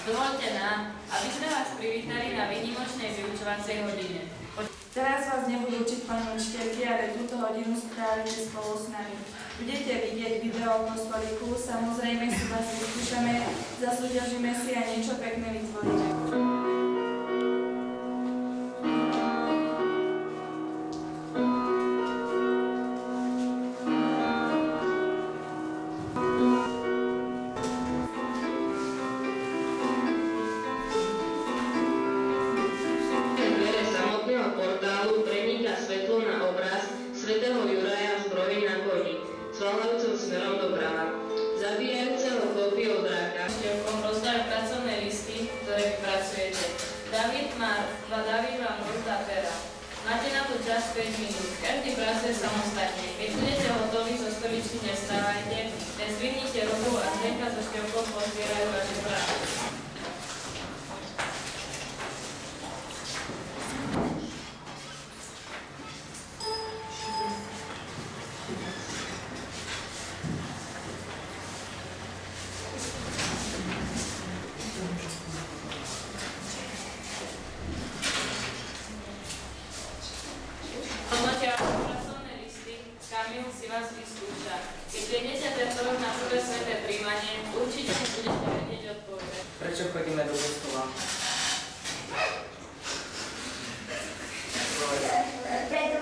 Dovoľte nám, aby sme vás privítali na výnimočnej vyučovacej hodine. Teraz vás nebudú učiť pani učiteľky, ale túto hodinu strávite spolu s nami. Budete vidieť video o kostolíku, samozrejme si vás vyskúšame, zasúťažíme si a niečo pekné vytvoríme. Svetlo na obraz svätého Juraja v zbroji na koni, svalajúcom smerom doprava, zabíjajúceho chlopy od dráka. Števkom rozdajú pracovné listy, ktoré vypracujete. David vám rozdá pera. Máte na to čas 5 minút. Každý pracuje samostatne. Keď budete hotoví, zo stoličky nestávajte, len zdvihnite ruku a Zdenka so Števkom pozbierajú vaše práce. Kamil si vás vyskúša. Keď prídete tento rok na prvé sväté príjmanie, určite si budete vedieť odpovedať. Prečo chodíme do kostola? Preto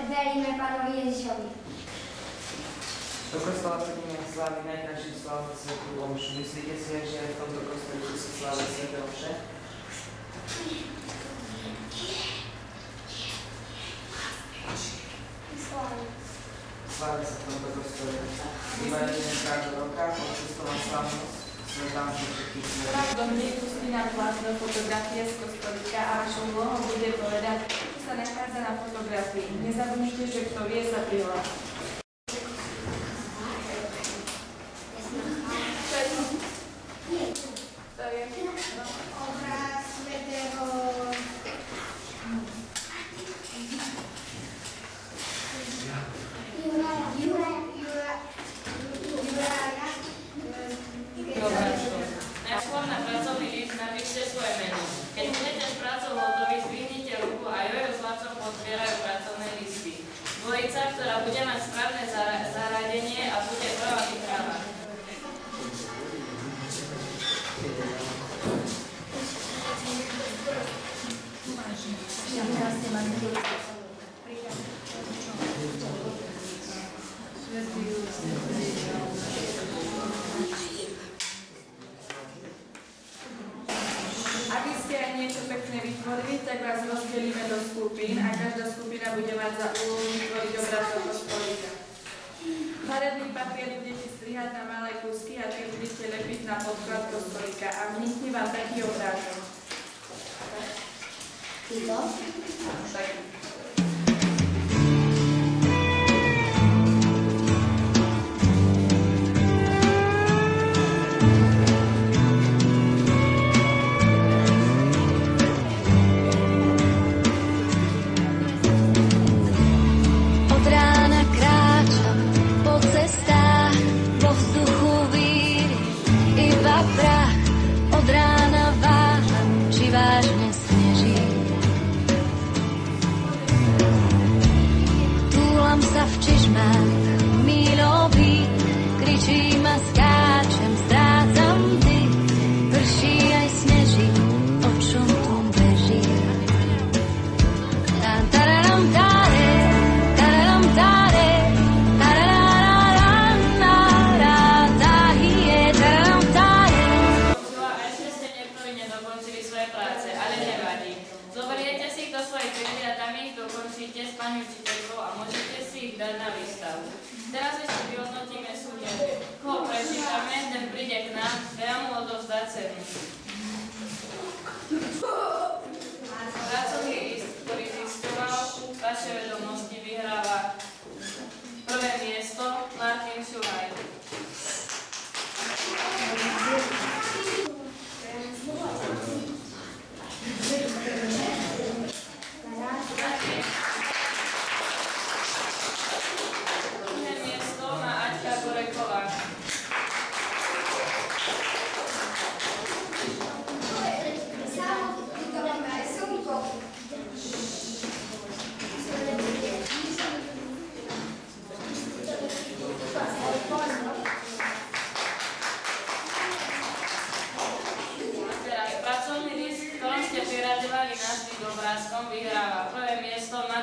veríme Pánovi Ježišovi. Do kostola chodíme sláviť najkrajšiu slávnu svätú omšu. Myslíte si, že aj v tomto kostolíku sa slávi sväté omše? Slávi sa v tomto kostole. Iba jedenkrát do roka, odcestová slávnosť, svetám všetkých svetov. Domní pustí nám vlastné fotografie z kostolíka a vašou úlohou bude povedať, čo sa nachádza na fotografii. Nezabudnite, že kto vie, sa prihlási. Obraz svätého Najskôr na pracovný list napíšte svoje meno. Keď budete s prácou hotoví, zdvihnite ruku a Jojo s Lacom pozbierajú pracovné listy. Dvojica, ktorá bude mať správne zaradenie a bude prvá vyhrávať. Aby ste aj niečo pekné vytvorili, tak vás rozdelíme do skupín a každá skupina bude mať za úlohu vytvoriť obraz do kostolíka. Farebný papier budete strihať na malé kúsky a tie budete lepiť na podklad kostolíka a vznikne vám taký obrázok. Taký. V čižmách milový, kričím a skáčem, strácam ty, prší aj sneží, o čom tu beží. Tararam tare, tararam tare, tarararam taradahie, tararam tare. A ešte ste niektorí nedokončili svoje práce, ale nevadí. Zoberiete si ich do svojej pety a tam ich dokončíte s pani učiteľkou a môžete si ich dať na výstavu. Teraz ešte vyhodnotíme súťaže. Koho prečítame, ten príde k nám a ja mu odovzdá cenu. Pracovný list, ktorý zistoval vaše vedomosti, vyhráva prvé miesto Martin Šulaj. Goreková.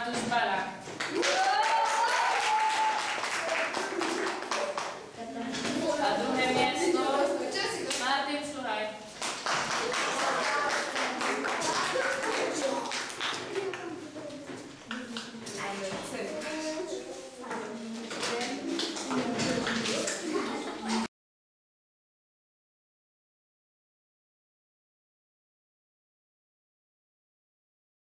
Matúš Balák.